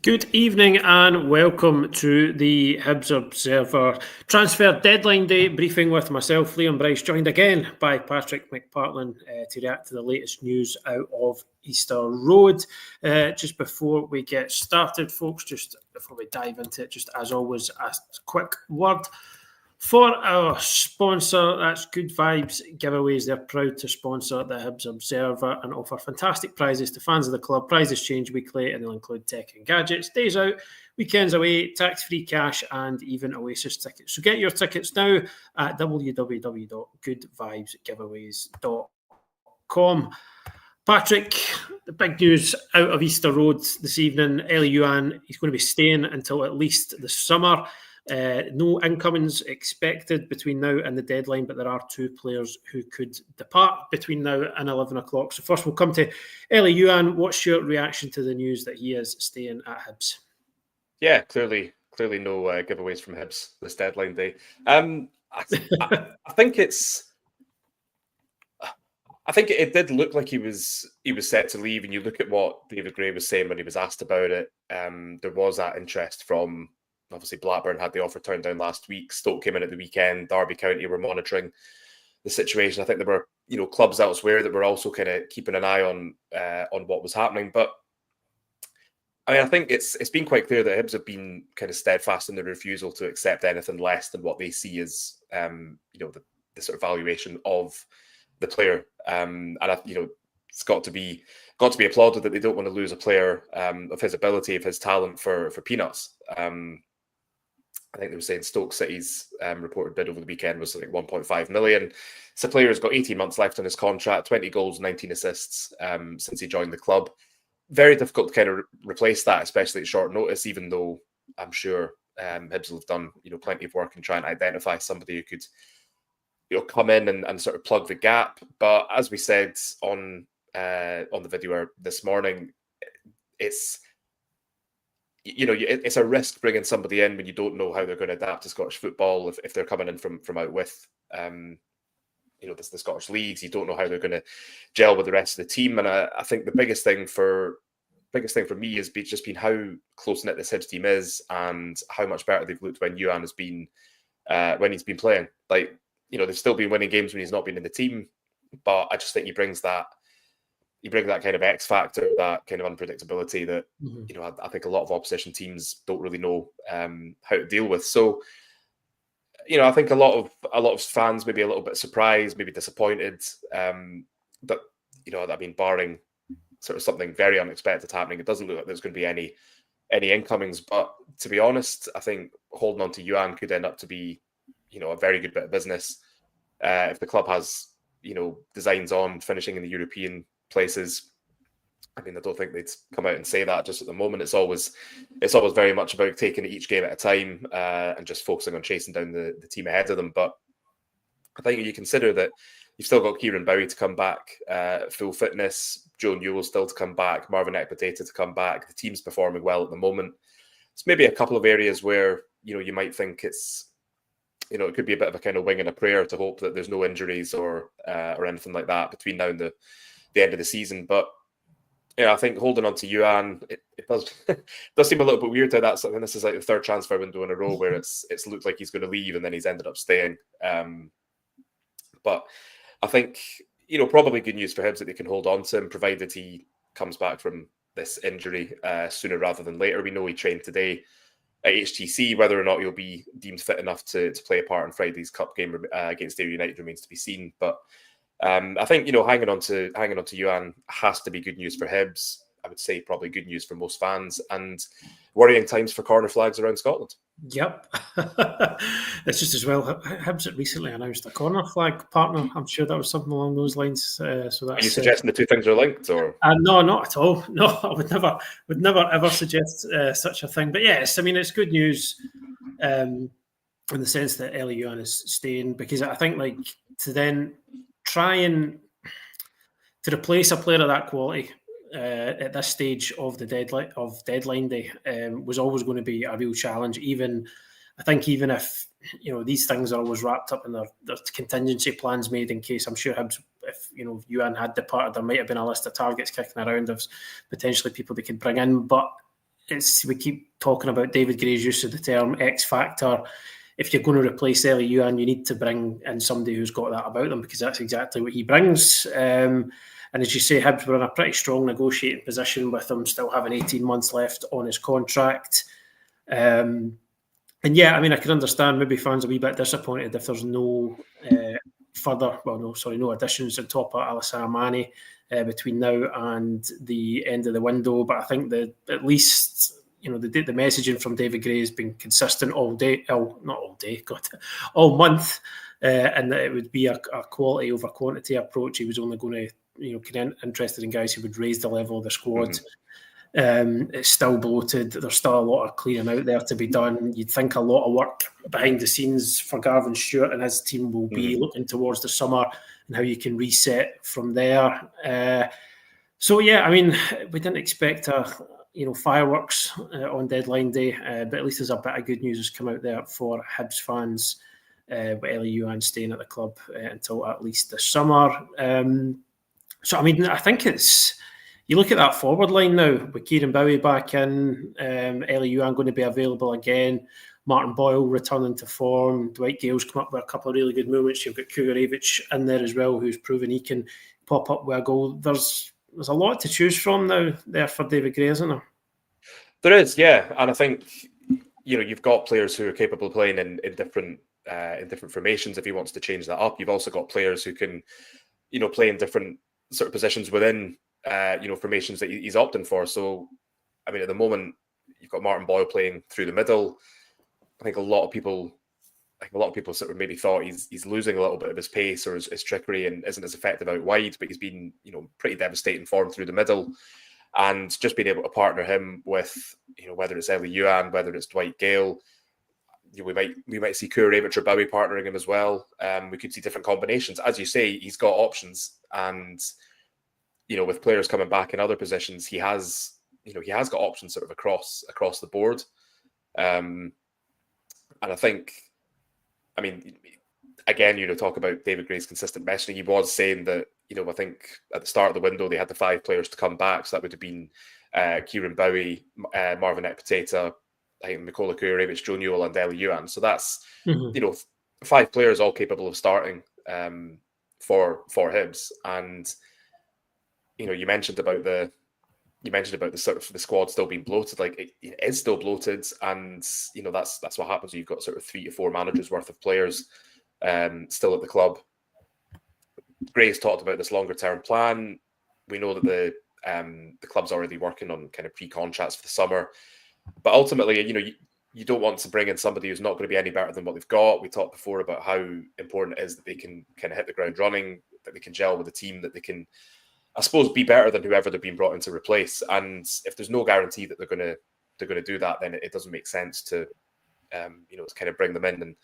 Good evening and welcome to the Hibs Observer Transfer Deadline Day briefing with myself, Liam Bryce, joined again by Patrick McPartlin to react to the latest news out of Easter Road. Just before we get started, folks, just before we dive into it, just as always, a quick word for our sponsor, that's Good Vibes Giveaways. They're proud to sponsor the Hibs Observer and offer fantastic prizes to fans of the club. Prizes change weekly and they'll include tech and gadgets, days out, weekends away, tax-free cash and even Oasis tickets. So get your tickets now at www.goodvibesgiveaways.com. Patrick, the big news out of Easter Road this evening, Eliot Yuan, he's going to be staying until at least the summer. No incomings expected between now and the deadline, but there are two players who could depart between now and 11 o'clock. So first we'll come to Eliot Yuan. What's your reaction to the news that he is staying at Hibs? Yeah, clearly no giveaways from Hibs this deadline day. I think it did look like he was set to leave, and you look at what David Gray was saying when he was asked about it. There was that interest from, obviously, Blackburn had the offer turned down last week. Stoke came in at the weekend. Derby County were monitoring the situation. I think there were, clubs elsewhere that were also kind of keeping an eye on what was happening. But I mean, I think it's been quite clear that Hibs have been kind of steadfast in their refusal to accept anything less than what they see as, the sort of valuation of the player. And it's got to be applauded that they don't want to lose a player of his ability, of his talent for peanuts. I think they were saying Stoke City's reported bid over the weekend was like 1.5 million. So the player has got 18 months left on his contract, 20 goals, 19 assists since he joined the club. Very difficult to kind of replace that, especially at short notice, even though I'm sure Hibs will have done plenty of work in trying to identify somebody who could come in and sort of plug the gap. But as we said on the video this morning, it's a risk bringing somebody in when you don't know how they're going to adapt to Scottish football. If they're coming in from out with, the Scottish leagues, you don't know how they're going to gel with the rest of the team. And I think the biggest thing for me has just been how close knit this Hibs team is and how much better they've looked when Youan has been when he's been playing. Like, they've still been winning games when he's not been in the team, but I just think he brings that kind of X factor, that kind of unpredictability that I think a lot of opposition teams don't really know how to deal with. So, I think a lot of fans may be a little bit surprised, maybe disappointed. But barring sort of something very unexpected happening, it doesn't look like there's going to be any incomings. But to be honest, I think holding on to Youan could end up to be a very good bit of business if the club has designs on finishing in the European places. I mean, I don't think they'd come out and say that just at the moment. It's always very much about taking it each game at a time and just focusing on chasing down the team ahead of them. But I think you consider that you've still got Kieran Bowie to come back full fitness, Joe Newell still to come back, Marvin Ekpiteta to come back. The team's performing well at the moment. It's maybe a couple of areas where you might think it's it could be a bit of a kind of wing and a prayer to hope that there's no injuries or anything like that between now and the end of the season. But I think holding on to Youan, it does seem a little bit weird how that's something. This is like the third transfer window in a row where it's looked like he's going to leave and then he's ended up staying. But I think probably good news for Hibs that they can hold on to him, provided he comes back from this injury sooner rather than later. We know he trained today at HTC. Whether or not he'll be deemed fit enough to play a part in Friday's cup game against Ayr United remains to be seen. But I think hanging on to Youan has to be good news for Hibs. I would say probably good news for most fans, and worrying times for corner flags around Scotland. Yep. It's just as well, Hibs had recently announced a corner flag partner. I'm sure that was something along those lines. So that's, are you suggesting the two things are linked, or? No, not at all. No, I would never ever suggest such a thing. But yes, I mean, it's good news in the sense that Eliot Yuan is staying, because I think to then try and to replace a player of that quality at this stage of the deadline day was always going to be a real challenge. Even if these things are always wrapped up in their contingency plans made in case. I'm sure Hibs, if Youan had departed, there might have been a list of targets kicking around of potentially people they could bring in. But we keep talking about David Gray's use of the term X factor. If you're going to replace Eliot Yuan, you need to bring in somebody who's got that about them, because that's exactly what he brings. And as you say, Hibs were in a pretty strong negotiating position with him, still having 18 months left on his contract. And yeah, I mean, I can understand maybe fans a wee bit disappointed if there's no no additions on top of Alassane Mane between now and the end of the window. But I think that at least, the messaging from David Gray has been consistent all month, and that it would be a quality over quantity approach. He was only going to, interested in guys who would raise the level of the squad. It's still bloated. There's still a lot of clearing out there to be done. You'd think a lot of work behind the scenes for Garvin Stewart and his team will be looking towards the summer and how you can reset from there. So yeah, I mean, we didn't expect fireworks on deadline day, but at least there's a bit of good news has come out there for Hibs fans, with Eliot Yuan staying at the club until at least the summer. So I mean, I think you look at that forward line now with Kieran Bowie back in, Eliot Yuan going to be available again, Martin Boyle returning to form, Dwight Gale's come up with a couple of really good moments. You've got Kugarevich in there as well, who's proven he can pop up with a goal. There's a lot to choose from now there for David Gray, isn't there? There is, yeah, and I think you've got players who are capable of playing in different formations. If he wants to change that up, you've also got players who can play in different sort of positions within formations that he's opting for. So, I mean, at the moment, you've got Martin Boyle playing through the middle. I think a lot of people sort of maybe thought he's losing a little bit of his pace or his trickery and isn't as effective out wide, but he's been pretty devastating form through the middle, and just being able to partner him with whether it's Eliot Yuan, whether it's Dwight Gale, we might see Kugarevich or Bowie partnering him as well. We could see different combinations. As you say, he's got options, and with players coming back in other positions, he has got options sort of across the board. And I think, I mean, again, talk about David Gray's consistent messaging. He was saying that, I think at the start of the window, they had the 5 players to come back. So that would have been Kieran Bowie, Marvin Ekpiteta, I think Mikola Kugarevich, Joe Newell, and Eliot Yuan. So that's, 5 players all capable of starting for Hibs. And, you mentioned about the sort of the squad still being bloated. Like it is still bloated, and that's what happens. You've got sort of 3 to 4 managers worth of players still at the club. Gray's talked about this longer term plan. We know that the club's already working on kind of pre-contracts for the summer, but ultimately, you don't want to bring in somebody who's not going to be any better than what they've got. We talked before about how important it is that they can kind of hit the ground running, that they can gel with the team, that they can, I suppose, be better than whoever they're being brought in to replace. And if there's no guarantee that they're going to do that, then it doesn't make sense to to kind of bring them in and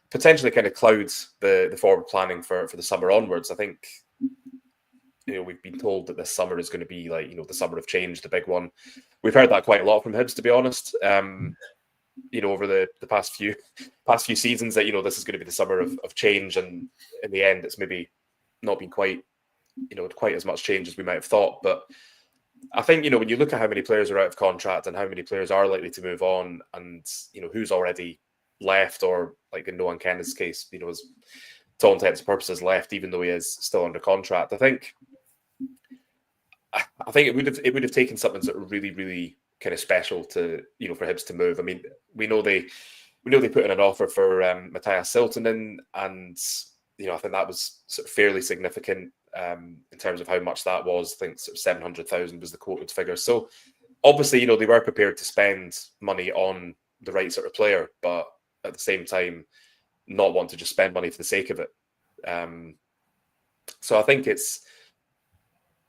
potentially kind of cloud the forward planning for the summer onwards. I think we've been told that this summer is going to be like the summer of change, the big one. We've heard that quite a lot from Hibs, to be honest. Over the past few seasons, that this is going to be the summer of change, and in the end, it's maybe not been quite as much change as we might have thought. But I think, when you look at how many players are out of contract and how many players are likely to move on, and, who's already left, or like in Noah Kenna's case, is to all intents and purposes left, even though he is still under contract. I think it would have taken something sort of really, really kind of special to, for Hibs to move. I mean, we know they put in an offer for Matthias Siltanen, and, I think that was sort of fairly significant in terms of how much that was. I think sort of 700,000 was the quoted figure. So obviously, they were prepared to spend money on the right sort of player, but at the same time, not want to just spend money for the sake of it. So I think it's,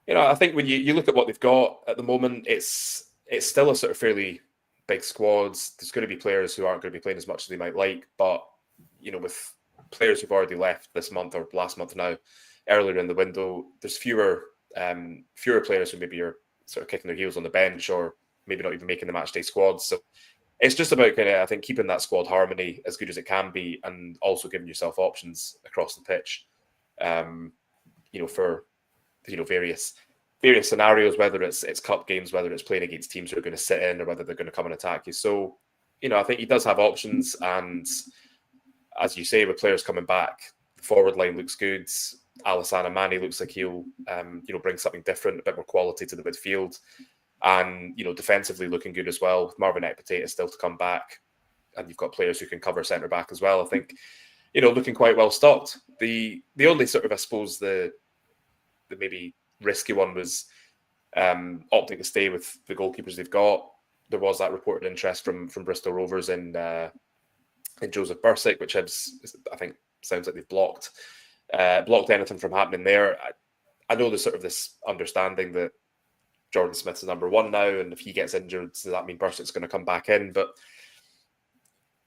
I think when you look at what they've got at the moment, it's still a sort of fairly big squad. There's going to be players who aren't going to be playing as much as they might like, but with players who've already left this month or last month now, earlier in the window, there's fewer players who maybe are sort of kicking their heels on the bench or maybe not even making the matchday squads. So it's just about kind of, I think, keeping that squad harmony as good as it can be, and also giving yourself options across the pitch, for various various scenarios, whether it's cup games, whether it's playing against teams who are going to sit in, or whether they're going to come and attack you. So, I think he does have options, and as you say, with players coming back, the forward line looks good. Alassane Mane looks like he'll, bring something different, a bit more quality to the midfield, and defensively looking good as well. With Marvin Ekpiteta still to come back, and you've got players who can cover centre back as well. I think, looking quite well stocked. The only sort of, I suppose, the maybe risky one was opting to stay with the goalkeepers they've got. There was that reported interest from Bristol Rovers in Joseph Bursick, which I think sounds like they've blocked anything from happening there. I know there's sort of this understanding that Jordan Smith's number one now, and if he gets injured, does that mean Bursick's going to come back in? But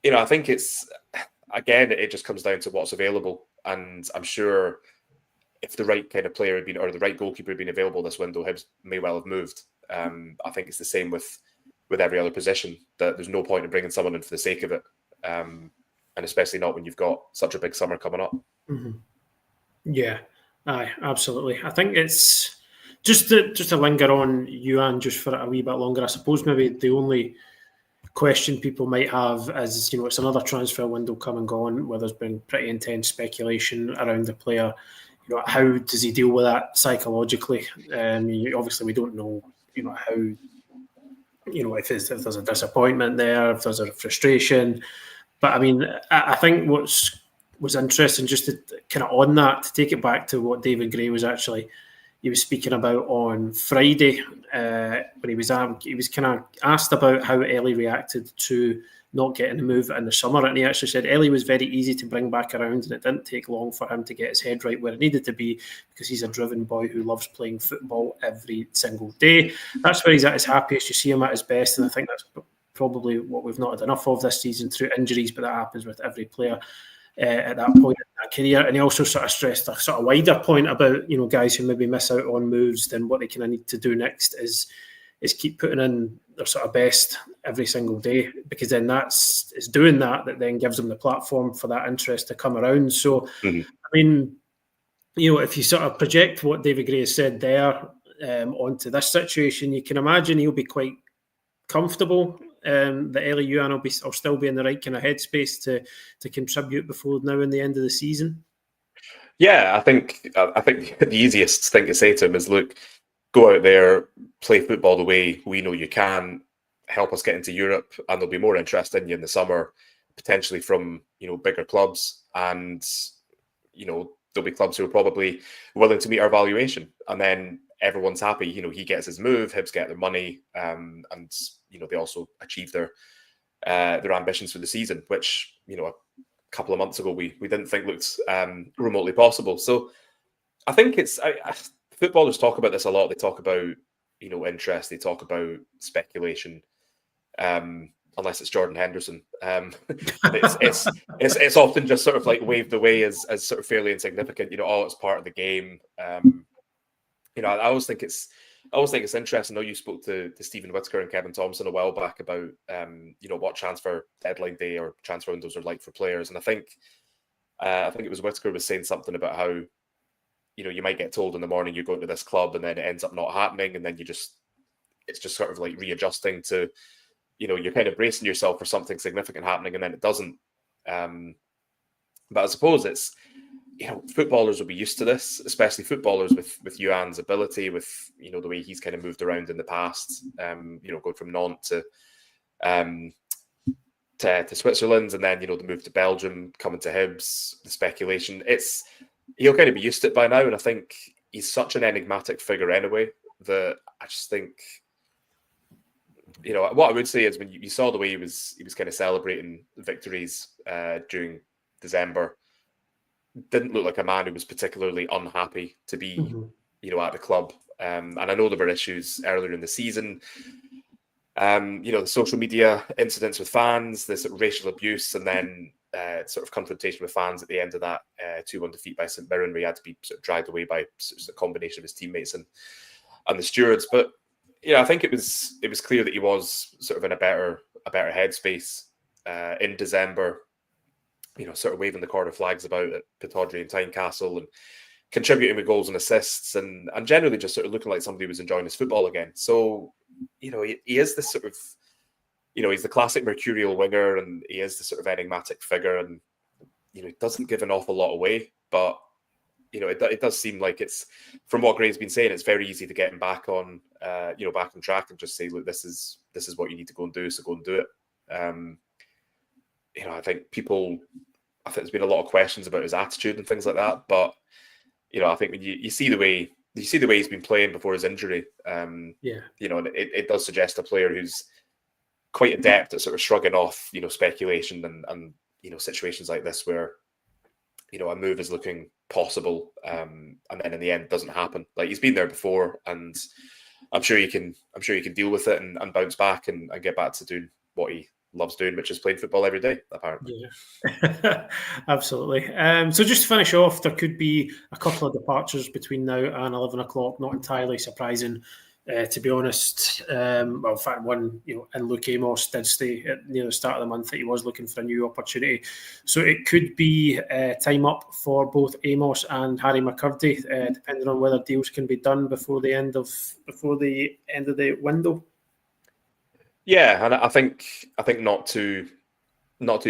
I think it just comes down to what's available, and I'm sure if the right kind of player had been, or the right goalkeeper had been available this window, Hibs may well have moved. I think it's the same with every other position, that there's no point in bringing someone in for the sake of it, and especially not when you've got such a big summer coming up. Mm-hmm. Yeah, aye, absolutely. I think it's just to linger on Yuan just for a wee bit longer. I suppose maybe the only question people might have is, it's another transfer window come and gone where there's been pretty intense speculation around the player. How does he deal with that psychologically? Obviously, we don't know, how, if there's a disappointment there, if there's a frustration. But I mean, I think was interesting, just to kind of on that, to take it back to what David Gray was speaking about on Friday, when he was kind of asked about how Ellie reacted to not getting a move in the summer, and he actually said Ellie was very easy to bring back around, and it didn't take long for him to get his head right where it needed to be, because he's a driven boy who loves playing football every single day. That's where he's at his happiest. You see him at his best, and I think that's probably what we've not had enough of this season through injuries, but that happens with every player at that point in their career. And he also sort of stressed a sort of wider point about, guys who maybe miss out on moves, then what they kind of need to do next is keep putting in their sort of best every single day, because then it's doing that then gives them the platform for that interest to come around. So, I mean, if you sort of project what David Gray has said there onto this situation, you can imagine he'll be quite comfortable that Eliot Yuan will still be in the right kind of headspace to contribute before now and the end of the season. Yeah, I think the easiest thing to say to him is, look, go out there, play football the way we know you can, help us get into Europe, and there'll be more interest in you in the summer, potentially from bigger clubs, and there'll be clubs who are probably willing to meet our valuation, and then everyone's happy. He gets his move, Hibs get their money, and they also achieve their ambitions for the season, which a couple of months ago we didn't think looked remotely possible. So I think footballers talk about this a lot. They talk about interest, they talk about speculation, unless it's Jordan Henderson. It's often just sort of like waved away as sort of fairly insignificant. It's part of the game. I always think it's interesting. I know you spoke to Stephen Whittaker and Kevin Thompson a while back about what transfer deadline day or transfer windows are like for players, and I think it was Whittaker was saying something about how you might get told in the morning you're going to this club, and then it ends up not happening, and then it's just sort of like readjusting to you're kind of bracing yourself for something significant happening, and then it doesn't. But I suppose it's footballers will be used to this, especially footballers with Yuan's ability, with the way he's kind of moved around in the past. Going from Nantes to Switzerland, and then the move to Belgium, coming to Hibs, the speculation. He'll kind of be used to it by now, and I think he's such an enigmatic figure anyway that I just think what I would say is when you saw the way he was kind of celebrating victories during December, didn't look like a man who was particularly unhappy to be, at the club. And I know there were issues earlier in the season. The social media incidents with fans, the sort of racial abuse, and then sort of confrontation with fans at the end of that 2-1 defeat by St Mirren, where he had to be sort of dragged away by sort of a combination of his teammates and the stewards. But I think it was clear that he was sort of in a better headspace in December. Sort of waving the corner flags about at Pittodrie and Tynecastle, and contributing with goals and assists, and generally just sort of looking like somebody who was enjoying his football again. So, he is this sort of, he's the classic mercurial winger, and he is the sort of enigmatic figure, and he doesn't give an awful lot away, but it does seem like it's, from what Gray's been saying, it's very easy to get him back on, back on track and just say, look, this is what you need to go and do, so go and do it. I think there's been a lot of questions about his attitude and things like that, but I think when you see the way he's been playing before his injury, and it does suggest a player who's quite adept at sort of shrugging off, speculation and situations like this where, a move is looking possible, and then in the end it doesn't happen. Like, he's been there before, and I'm sure you can deal with it and bounce back and get back to doing what he loves doing, which is playing football every day, apparently. Yeah, absolutely. So just to finish off, there could be a couple of departures between now and 11 o'clock, not entirely surprising, to be honest. Well, in fact, one, and Luke Amos did stay at near the start of the month that he was looking for a new opportunity. So it could be time up for both Amos and Harry McCurdy, depending on whether deals can be done before the end of the window. Yeah, and I think not too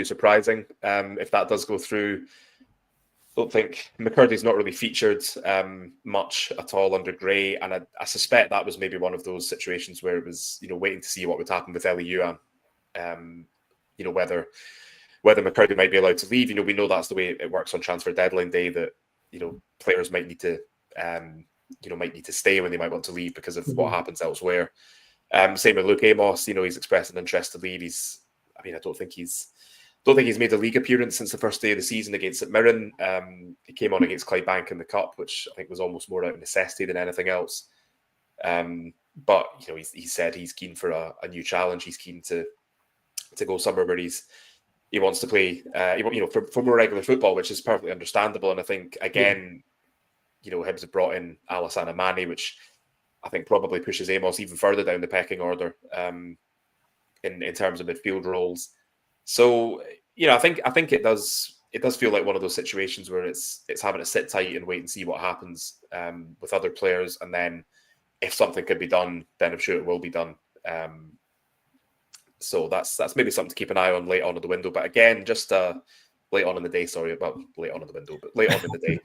surprising if that does go through. I don't think McCurdy's not really featured much at all under Gray, and I suspect that was maybe one of those situations where it was waiting to see what would happen with Eliot Yuan. Whether McCurdy might be allowed to leave. We know that's the way it works on transfer deadline day, that players might need to stay when they might want to leave because of what happens elsewhere. Same with Luke Amos. He's expressed an interest to leave. I don't think he's made a league appearance since the first day of the season against St Mirren. He came on against Clydebank in the Cup, which I think was almost more out of necessity than anything else. But he said he's keen for a new challenge. He's keen to go somewhere where he wants to play, for more regular football, which is perfectly understandable. And I think again, Hibs have brought in Alassane Mane, which I think probably pushes Amos even further down the pecking order in terms of midfield roles. So I think it does feel like one of those situations where it's having to sit tight and wait and see what happens with other players, and then if something could be done, then I'm sure it will be done. So that's maybe something to keep an eye on late on in the window. But again, just late on in the day. Sorry about late on in the window, but late on in the day.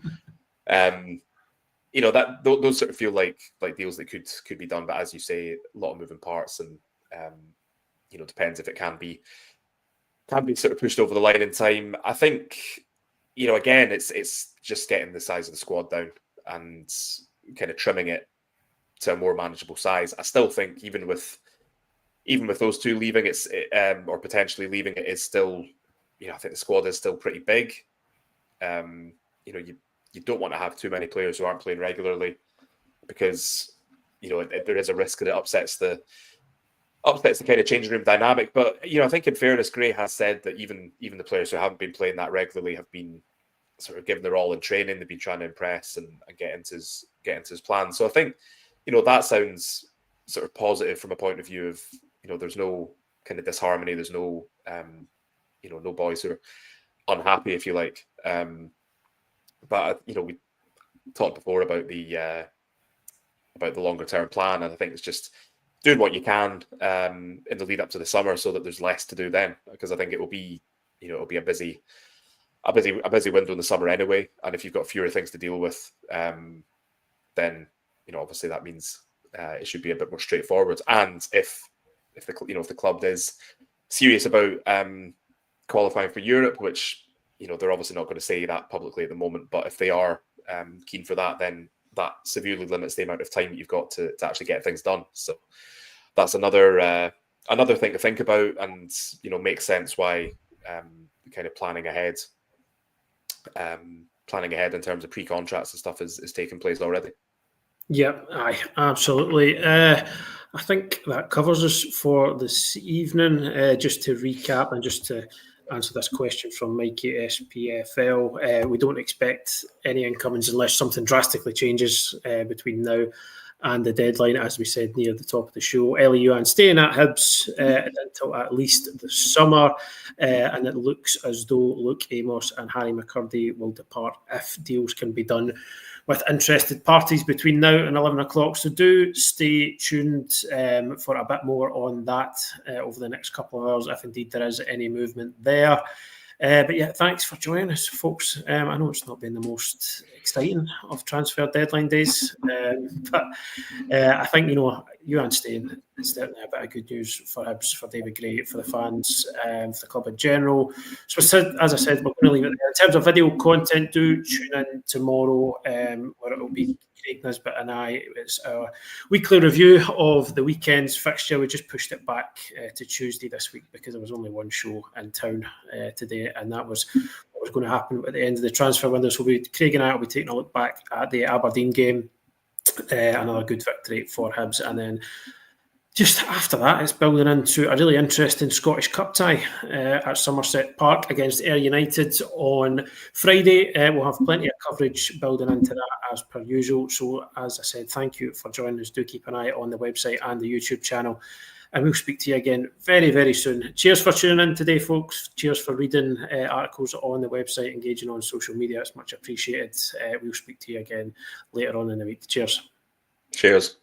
That those sort of feel like deals that could be done. But as you say, a lot of moving parts, and depends if it can be sort of pushed over the line in time. I think, again, it's just getting the size of the squad down and kind of trimming it to a more manageable size. I still think even with those two leaving, or potentially leaving, it is still, I think the squad is still pretty big. You don't want to have too many players who aren't playing regularly, because there is a risk that it upsets the kind of changing room dynamic. But I think in fairness, Gray has said that even the players who haven't been playing that regularly have been sort of giving their all in training. They've been trying to impress and get into his plan. So I think that sounds sort of positive from a point of view of there's no kind of disharmony. There's no no boys who are unhappy, if you like. But we talked before about the longer term plan, and I think it's just doing what you can in the lead up to the summer, so that there's less to do then, because I think it will be a busy window in the summer anyway. And if you've got fewer things to deal with, then obviously that means it should be a bit more straightforward. And if the club is serious about qualifying for Europe, which they're obviously not going to say that publicly at the moment, but if they are keen for that, then that severely limits the amount of time that you've got to actually get things done. So that's another thing to think about, and makes sense why kind of planning ahead in terms of pre-contracts and stuff is taking place already. Yeah, aye, absolutely. I think that covers us for this evening. Just to recap and just to answer this question from Mikey SPFL, we don't expect any incomings unless something drastically changes between now and the deadline, as we said near the top of the show. Eliot Yuan staying at Hibs until at least the summer, and it looks as though Luke Amos and Harry McCurdy will depart if deals can be done with interested parties between now and 11 o'clock. So do stay tuned for a bit more on that over the next couple of hours, if indeed there is any movement there. But yeah, thanks for joining us, folks. I know it's not been the most exciting of transfer deadline days, but I think, Youan staying is certainly a bit of good news for Hibs, for David Gray, for the fans, for the club in general. So as I said, we're going to leave it there. In terms of video content, do tune in tomorrow, where it will be Craig Nisbet and I. It's our weekly review of the weekend's fixture. We just pushed it back to Tuesday this week because there was only one show in town today, and that was what was going to happen at the end of the transfer window. So Craig and I will be taking a look back at the Aberdeen game. Another good victory for Hibs, and then just after that it's building into a really interesting Scottish Cup tie at Somerset Park against Ayr United on Friday. We'll have plenty of coverage building into that as per usual. So as I said, thank you for joining us. Do keep an eye on the website and the YouTube channel, and we'll speak to you again very, very soon. Cheers for tuning in today, folks. Cheers for reading articles on the website, engaging on social media. It's much appreciated. We'll speak to you again later on in the week. Cheers. Cheers.